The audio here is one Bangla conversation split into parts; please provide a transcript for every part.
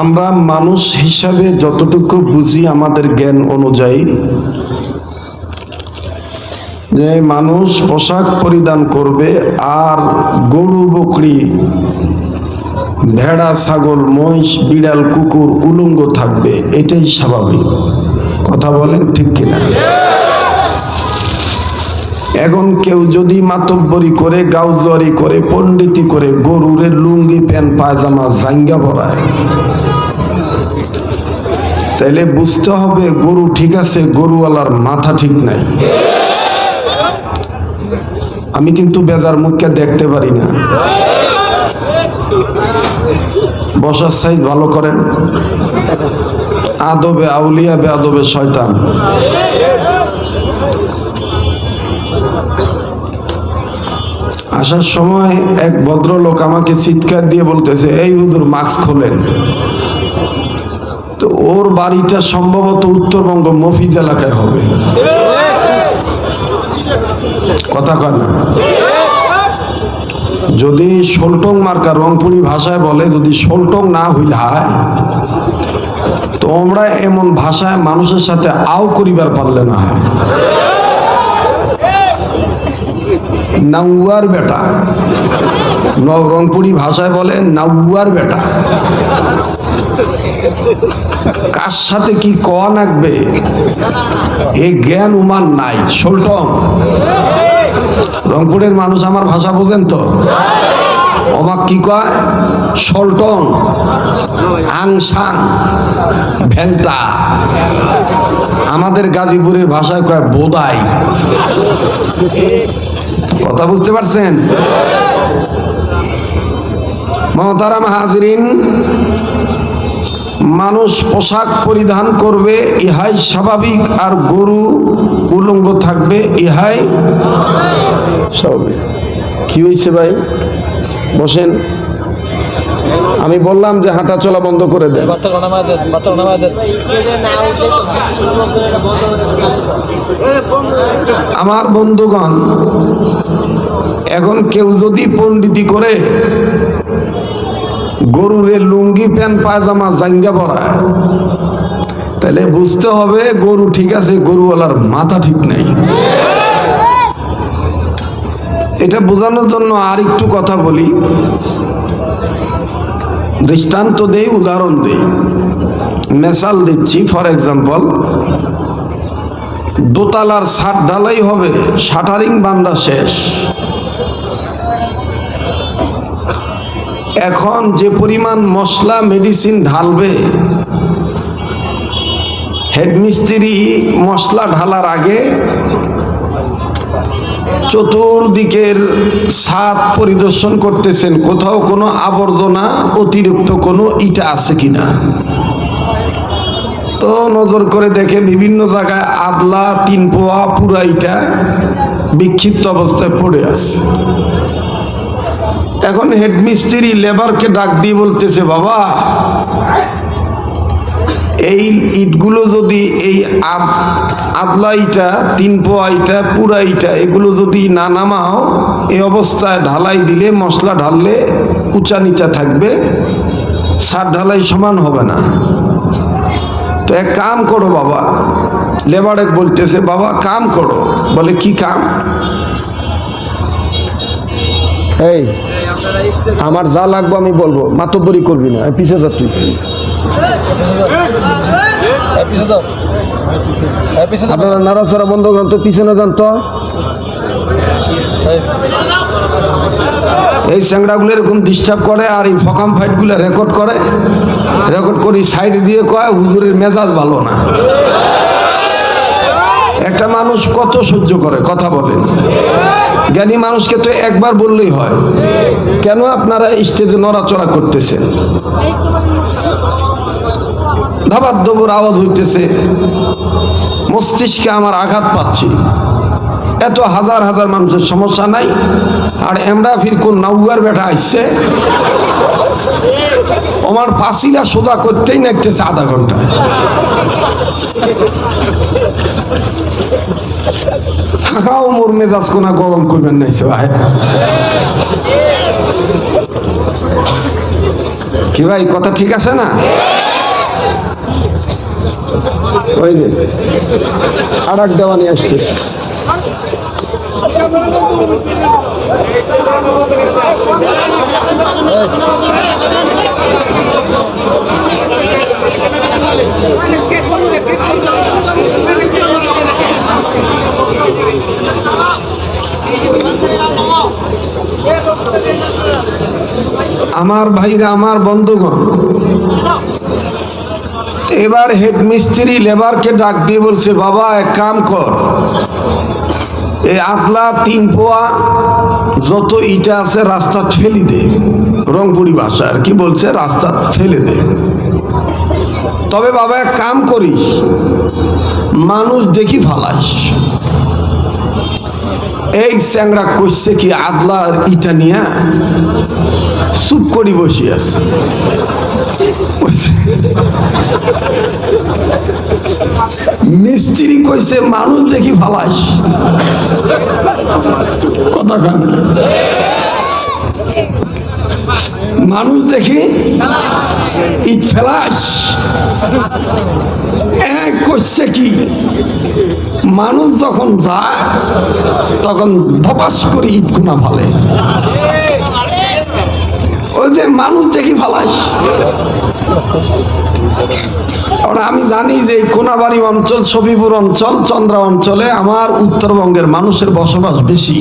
আমরা মানুষ হিসাবে যতটুকু বুঝি আমাদের জ্ঞান অনুযায়ী, যে মানুষ পোশাক পরিধান করবে আর গরু বকরি ভেড়া ছাগল মহিষ বিড়াল কুকুর উলঙ্গ থাকবে, এটাই স্বাভাবিক। কথা বলেন ঠিক কিনা? এখন কেউ যদি মাতব্বরি করে গাউজুয়ারি করে পণ্ডিতি করে গরুরের লুঙ্গি প্যান্ট পায়জামা জাঙ্গা পরায়, তাইলে বুঝতে হবে গরু ঠিক আছে, গরুওয়ালার মাথা ঠিক নাই। আমি কিন্তু বেজার মুখকে দেখতে পারি না। বসার সাইজ ভালো করেন। আদবে আউলিয়া বে আদবে শয়তান। আসার সময় এক ভদ্রলোক আমাকে চিৎকার দিয়ে বলতেছে, এই হুজুর মাস্ক খোলেন। তো ওর বাড়িটা সম্ভবত উত্তরবঙ্গ মফিজ এলাকায় হবে। কথা কয় না? যদি সোলটং মার্কা রংপুরি ভাষায় বলে, যদি সোলটং না হইলে হয়, তোমরা এমন ভাষায় মানুষের সাথে আও করিবার পারলে না হয়। নাউয়ার বেটা, রংপুরি ভাষায় বলে নাউয়ার বেটা। কার সাথে কি কওয়া লাগবে এই জ্ঞান উমান নাই। সোলটং রংপুরের মানুষ আমার ভাষা বোঝেন তো? অবাক কি কয়? সোলটং আংসাং ভেলতা। আমাদের গাজীপুরের ভাষায় কয় বোদাই। কথা বুঝতে পারছেন? মহতারাম হাজিরিন, মানুষ পোশাক পরিধান করবে ইহাই স্বাভাবিক, আর গরু উলঙ্গ থাকবে ইহাই স্বাভাবিক। কি হয়েছে ভাই? বসেন। আমি বললাম যে হাঁটা চলা বন্ধ করে দেন। আমার বন্ধুগণ, এখন কেউ যদি পণ্ডিতি করে গরুরের লুঙ্গি প্যান্ট পায়জামা জাঙ্গা পরায়, তাহলে বুঝতে হবে গরু ঠিক আছে, গরুওয়ালার মাথা ঠিক নেই। এটা বোঝানোর জন্য আর একটু কথা বলি, দৃষ্টান্ত দেই, উদাহরণ দেই, মেসাল দিচ্ছি। ফর এক্সাম্পল, দোতলার ছাদ ঢালাই হবে, শাটারিং বান্ধা শেষ। এখন যে পরিমাণ মশলা মেডিসিন ঢালবে, হেডমিস্ত্রি মশলা ঢালার আগে চতুর্দিকের ছাদ পরিদর্শন করতেছেন, কোথাও কোনো আবর্জনা অতিরিক্ত কোনো ইটা আছে কিনা। তো নজর করে দেখে বিভিন্ন জায়গায় আদলা 3 পোয়া পুরা ইটা বিক্ষিপ্ত অবস্থায় পড়ে আছে। এখন হেডমিস্ত্রি লেবারকে ডাক দিয়ে বলতেছে, বাবা এই ইটগুলো যদি, এই আদলা ইটা 3 পোয়া ইটা পুরা ইটা, এগুলো যদি না নামাও, এই অবস্থায় ঢালাই দিলে, মশলা ঢাললে উঁচা নিচা থাকবে, ছাদ ঢালাই সমান হবে না। তো এক কাম করো বাবা। লেবার এক বলতেছে, বাবা কাম করো। বলে কি কাম? এই আমার যা লাগবে আমি বলবো, মাতব্বরি করবি না। পিছিয়ে যা, তুই আপনারা নাড়াচড়া বন্ধ করেন তো, পিছনে যান তো। এই চ্যাংড়াগুলো এরকম ডিস্টার্ব করে, আর এই ফকাম ফাইটগুলো রেকর্ড করে, রেকর্ড করি সাইড দিয়ে কয় হুজুরের মেজাজ ভালো না। একটা মানুষ কত সহ্য করে? কথা বলেন। জ্ঞানী মানুষকে তো একবার বললেই হয়। কেন আপনারা স্টেজে নড়াচড়া করতেছেন? ধাবাত দবুর আওয়াজ হইতেছে, মস্তিষ্কে আমার আঘাত পাচ্ছি। এত হাজার হাজার মানুষের সমস্যা নাই, আর আমরা ফির কোন নাউয়ার বেটা আসছে, আমার পাঁচিলা সোজা করতেই নাকতেছে আধা ঘন্টা। থাকাও মোর মেজাজ কোনা গরম করবেন নাই ভাই। কি ভাই কথা ঠিক আছে না? ওই যে আর এক দেওয়ানি আসতেছে। আমার ভাইরা, আমার বন্ধুগণ, এবার হেড মিস্ত্রি লেবারকে ডাক দিয়ে বলছে, বাবা এক কাম কর, এই আতলা 3 পোয়া যত ইটা আছে রাস্তা ফেলি দে। রংপুরি ভাষা আর কি বলছে, রাস্তা ফেলে দে। তবে বাবা এক কাম করিস, মানুষ দেখি ফালাস। এই চ্যাংড়া কইছে কি, আদলার ইটা নিয়া চুপ করি বসে আছে। মিস্ত্রি কইছে মানুষ দেখি ফালাস, কথা কান, মানুষ দেখি ইট ফেলাস। কইছে কি, মানুষ যখন যায় তখন ধপাস করে ইট গুনা ফালে। ওই যে মানুষ দেখি ফালাস। আমি জানি যে কোনাবাড়ি অঞ্চল, সবিপুর অঞ্চল, চন্দ্রা অঞ্চলে আমার উত্তরবঙ্গের মানুষের বসবাস বেশি।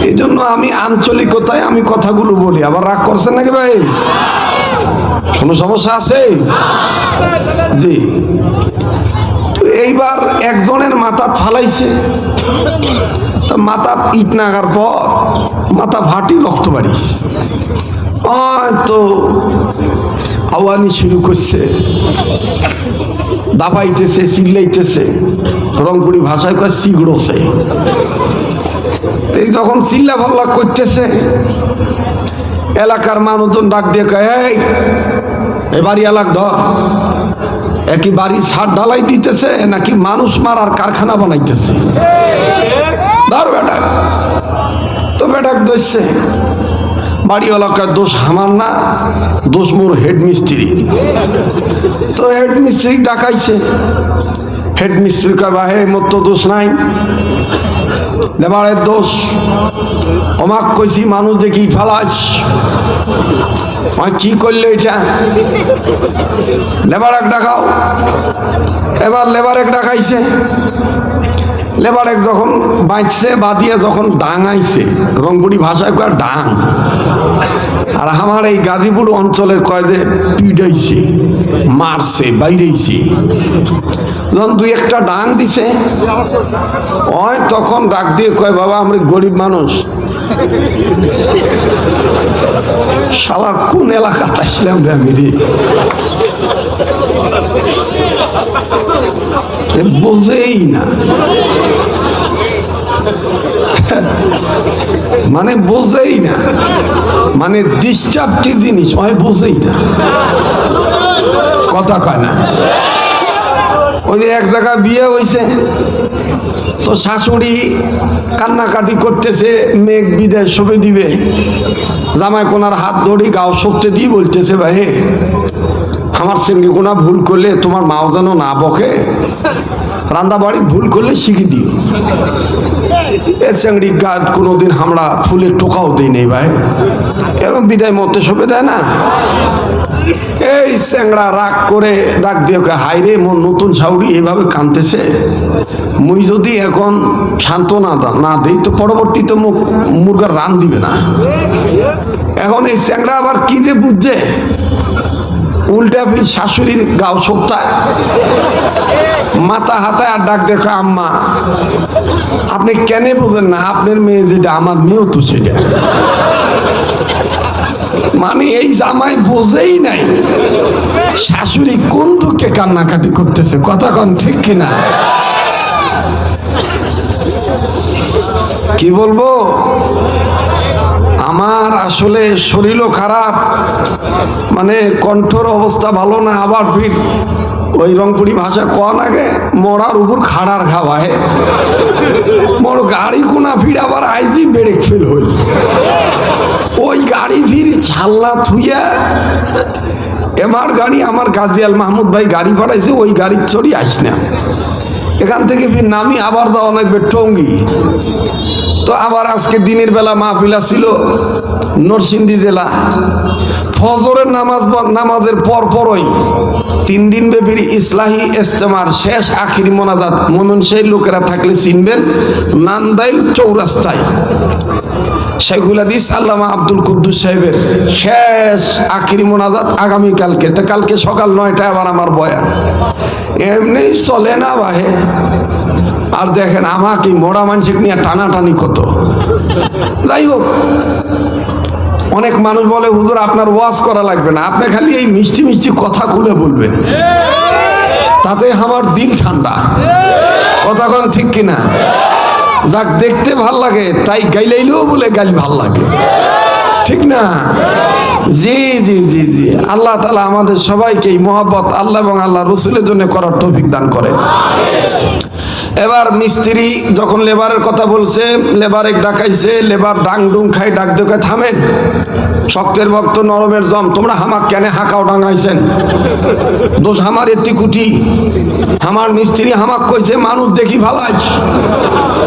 এই জন্য আমি আঞ্চলিকতায় আমি কথাগুলো বলি। আবার রাগ করছেন নাকি ভাই? কোনো সমস্যা আছে? জি। এইবার একজনের মাথা ফালাইছে, তা মাথা ইট নাগার পর মাথা ফাটি রক্ত বাড়িস। তো আওয়ানি শুরু করছে, দাবাইতেছে, চিল্লাইতেছে, রংপুরি ভাষায় কয় সিগড়ছে। এই যখন চিল্লা ফাল্লা করতেছে, এলাকার মানুষজন ডাক দিয়ে কয়, এই এবারই এলাক ধর, একই বাড়ি ছাদ ঢালাই দিতেছে নাকি মানুষ মারার কারখানা বানাইতেছে? ধর বেটা। তো বেটাক ধরছে। বাড়ি এলাকার দোষ আমার না, দোষ মোর হেড মিস্ত্রি। তো হেড মিস্ত্রি ডাকাইছে। হেড মিস্ত্রি কয়, হে মোর তো দোষ নাই, লেবারের দোষ। অমাক কইছি মানুষ দেখি ফালাস, কি করলে এটা? লেবার এক ডাকাও। এবার লেবার এক ডাকাইছে। লেবার এক যখন বাঁচছে বাঁধিয়ে যখন ডাঙাইছে, রংপুরি ভাষায় কয় ডাং, আর আমার এই গাজীপুর অঞ্চলের কয় যে পিডাইছে, মারছে, বাইরেছে। যখন 2-1টা ডাং দিছে, ওই তখন ডাক দিয়ে কয়, বাবা আমরা গরিব মানুষ, শালার কোন এলাকাতে আসলাম রে আমি রে, বোঝেই না, মানে বোঝেই না, মানে ডিস্টার্ব কি জিনিস ওই বোঝেই না, কথা কয় না। ওই যে এক জায়গায় বিয়ে হয়েছে, তো শাশুড়ি কান্নাকাটি করতেছে, মেঘ বিদেশ সবে দিবে, জামাই কোনার হাত ধরি গাও সরতে দিয়ে বলতেছে, ভাই আমার সঙ্গে কোনা ভুল করলে তোমার মাও যেন না বকে, রান্না বাড়ি ভুল করলে শিখে দিও। এ চেংড়ি গাছ কোনোদিন আমরা ফুলের টোকাও দিই নেই ভাই, এরকম বিদায় মতে সবে দেয় না। এই চ্যাংড়া রাগ করে ডাক দিয়ে হাই রে, মোর নতুন শাউরি এভাবে কাঁদতেছে, মুই যদি এখন শান্ত না দিই তো পরবর্তীতে মুরগার রান দিবে না। এখন এই চ্যাংড়া আবার কি যে বুঝছে, উল্টা শাশুড়ির গাও সপ্তাহ মাথা হাতায় আর ডাক দেখো, আম্মা আপনি কেন বোঝেন না, আপনার মেয়ে যেটা আমার মেয়েও তো সেটা। মানে এই জামাই বোঝেই নাই শাশুড়ি কোন দুঃখে কান্নাকাটি করতেছে, কথা কন ঠিক কিনা? কি বলবো, আমার আসলে শরীরও খারাপ, মানে কণ্ঠর অবস্থা ভালো না, আবার ফির ওই রংপুরি ভাষা কন আগে মরার উপর খাড়ার খাওয়ায় মোর গাড়ি কোনা ফিরাবার আইজি ব্রেক ফেল হইল ওই গাড়ি ফির ছাল্লা থুইয়া এবার গাড়ি আমার গাজিয়াল মাহমুদ ভাই গাড়ি পাঠাইছে ওই গাড়ির চড়ি আইস না এখান থেকে ফির নামি আবার যাওয়া লাগবে টঙ্গী তো আবার আজকে দিনের বেলা মাহফিল ছিল নরসিংদী জেলা ফজরের নামাজের পরই 3 দিন ব্যাপী ইসলাহি ইজতেমার শেষ আখিরি মোনাজাত ময়মনসিংহের লোকেরা থাকলে চিনবেন নান্দাইল চৌরাস্তায় শেখুল হাদিস আল্লামা আব্দুল কুদ্দুস সাহেবের শেষ আখিরি মোনাজাত আগামীকালকে। তো কালকে সকাল 9টায় আবার আমার বয়ান এমনি চলে না ভাই। আর দেখেন আমাকে মোড়া মানুষকে নিয়ে টানাটানি কত। যাই হোক, অনেক মানুষ বলে হুজুর আপনার ওয়াজ করা লাগবে না, আপনি খালি এই মিষ্টি মিষ্টি কথা খুলে বলবেন, তাতে আমার দিল ঠান্ডা। কথা কোন ঠিক কিনা? যাক দেখতে ভাল লাগে তাই গাইলাইলেও বলে গাইল ভাল লাগে, ঠিক না? জি জি জি জি, আল্লাহ তাআলা আমাদের সবাইকে এই মহব্বত আল্লাহ এবং আল্লাহ রসুলের জন্য করার তৌফিক দান করেন। এবার মিস্ত্রি যখন লেবারের কথা বলছে, লেবার এক ডাকাইছে, লেবার ডাং ডুং খাই ডাক ডোকে থামেন, শক্তের ভক্ত নরমের দম, তোমরা হামাক কেন হাঁকাও ডাঙাইছেন? দোষ আমার এতি কুটি, আমার মিস্ত্রি হামাক কইছে মানুষ দেখি ভালাইছ,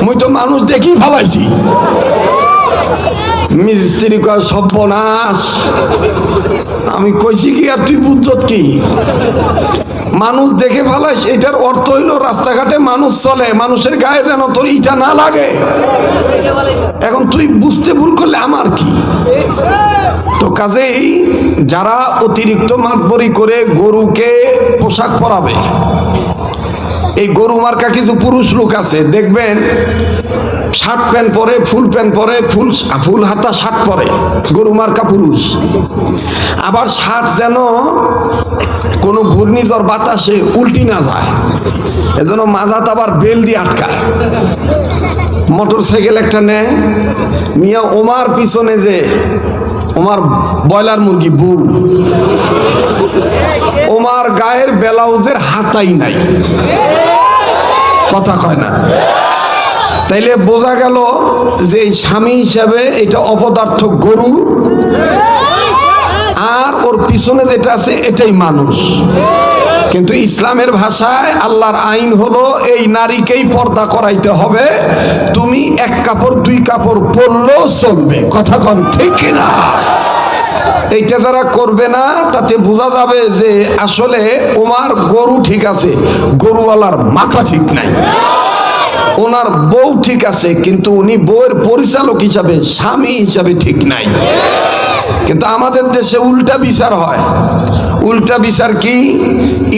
মুই তো মানুষ দেখি ভালাইছি। মিস্ত্রি কয় সর্বনাশ। আমি কইছি কি আর তুই বুঝত কি? মানুষ দেখে ভালাইস এটার অর্থ হইল রাস্তাঘাটে মানুষ চলে, মানুষের গায়ে যেন তোর ইটা না লাগে। এখন তুই বুঝতে ভুল করলে আমার কি? তো কাজেই যারা অতিরিক্ত মাতবরি করে গরুকে পোশাক পরাবে, এই গরু মার্কা কিছু পুরুষ লোক আছে দেখবেন, শার্ট প্যান্ট পরে, ফুল প্যান্ট পরে, ফুল হাতা শার্ট পরে, গরু মার্কা পুরুষ। আবার শার্ট যেন কোনো ঘূর্ণিঝড় বাতাসে উল্টি না যায়, এজন্য মাজাত আবার বেল দিয়ে আটকায়। মোটর সাইকেল একটা নেয় মিয়া, ওমার পিছনে যে ওমার ব্রয়লার মুরগি বুল, ওমার গায়ের ব্লাউজের হাতাই নাই, কথা কয় না। তাইলে বোঝা গেল যে স্বামী হিসাবে এটা অপদার্থ গরু, আর ওর পিছনে যেটা আছে এটাই মানুষ। কিন্তু ইসলামের ভাষায় আল্লাহর আইন হলো এই নারীকেই পর্দা করাইতে হবে, তুমি 1 কাপড় 2 কাপড় পরলেও চলবে। কথা কন ঠিক কিনা? এইটা যারা করবে না তাতে বোঝা যাবে যে আসলে ওমার গরু ঠিক আছে, গরুওয়ালার মাথা ঠিক নাই। ওনার বউ ঠিক আছে কিন্তু উনি বউয়ের পরিচালক হিসাবে, স্বামী হিসাবে ঠিক নাই। কিন্তু আমাদের দেশে উল্টা বিচার হয়। উল্টা বিচার কি?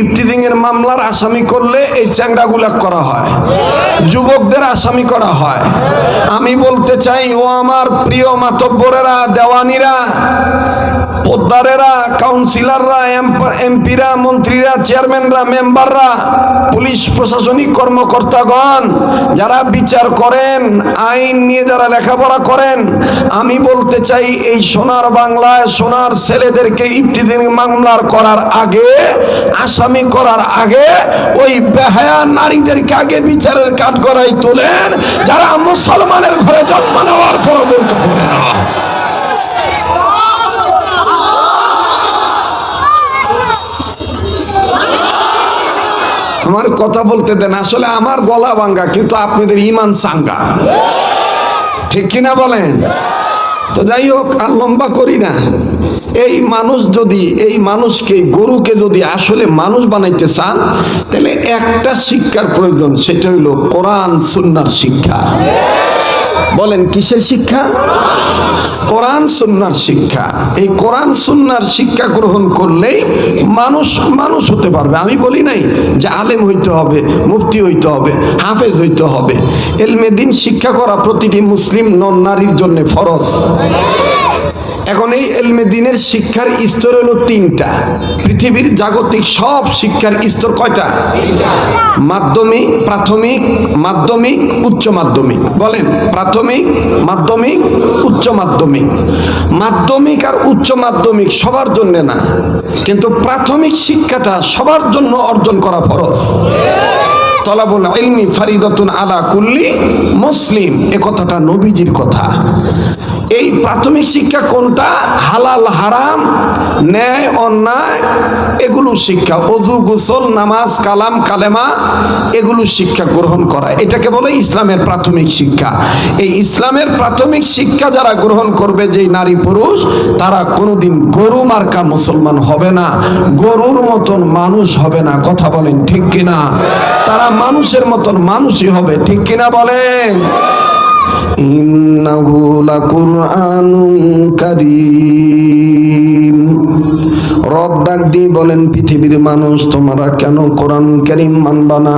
ইফতিজিং এর মামলার আসামি করলে এই চ্যাংড়াগুলা করা হয়, যুবকদের আসামি করা হয়। আমি বলতে চাই, ও আমার প্রিয় মাতব্বরেরা, দেওয়ানিরা, পোদ্দারেরা, কাউন্সিলররা, এমপিরা, মন্ত্রীরা, চেয়ারম্যানরা, মেম্বাররা, পুলিশ প্রশাসনিক কর্মকর্তাগণ, যারা বিচার করেন, আইন নিয়ে যারা লেখাপড়া করেন, আমি বলতে চাই এই সোনার বাংলায় সোনার ছেলেদেরকে ইফতিজিং মামলার করার আগে, আসামি করার আগে, ওই বেহায়া নারীদেরকে আগে বিচারের কাঠগড়ায় তোলেন, যারা মুসলমানের ঘরে জন্ম নেওয়ার পর বলতে পারে না। আমার কথা বলতে দেন, আসলে আমার গলা ভাঙ্গা কিন্তু আপনাদের ইমান চাঙ্গা, ঠিক কিনা বলেন? তো যাই হোক, আর লম্বা করি না। এই মানুষ যদি, এই মানুষকে, গরুকে যদি আসলে মানুষ বানাইতে চান, তাহলে একটা শিক্ষার প্রয়োজন, সেটা হইল কোরআন সুন্নাহর শিক্ষা। বলেন কিসের শিক্ষা? কোরআন সুন্নাহর শিক্ষা। এই কোরআন সুন্নাহর শিক্ষা গ্রহণ করলেই মানুষ মানুষ হতে পারবে। আমি বলি নাই যে আলেম হইতে হবে, মুফতি হইতে হবে, হাফেজ হইতে হবে। ইলমে দ্বীন শিক্ষা করা প্রতিটি মুসলিম নন নারীর জন্য ফরজ। এখন এই এলমে দিনের শিক্ষার স্তর হলো তিনটা। পৃথিবীর জাগতিক সব শিক্ষার স্তর কয়টা? মাধ্যমিক, প্রাথমিক, মাধ্যমিক, উচ্চ মাধ্যমিক। বলেন, প্রাথমিক, মাধ্যমিক, উচ্চ মাধ্যমিক। মাধ্যমিক আর উচ্চ মাধ্যমিক সবার জন্য না, কিন্তু প্রাথমিক শিক্ষাটা সবার জন্য অর্জন করা ফরজ। তলাবুল ইলমি ফারিদাতুন আলা কুল্লি মুসলিম, এ কথাটা নবীজির কথা। এই প্রাথমিক শিক্ষা কোনটা? হালাল হারাম, ন্যায় অন্যায়, এগুলো শিক্ষা। ওযু, গোসল, নামাজ, কালাম, কালেমা, এগুলো শিক্ষা গ্রহণ করা, এটাকে বলে ইসলামের প্রাথমিক শিক্ষা। এই ইসলামের প্রাথমিক শিক্ষা যারা গ্রহণ করবে, যে নারী পুরুষ, তারা কোনোদিন গরু মার্কা মুসলমান হবে না, গরুর মতন মানুষ হবে না। কথা বলেন ঠিক কিনা? তারা মানুষের মতন মানুষই হবে, ঠিক কিনা বলেন? ইন্নাহু লাকুরআনুন কারীম। রব ডাক দিয়ে বলেন, পৃথিবীর মানুষ, তোমরা কেন কোরআন কারীম মানবা না?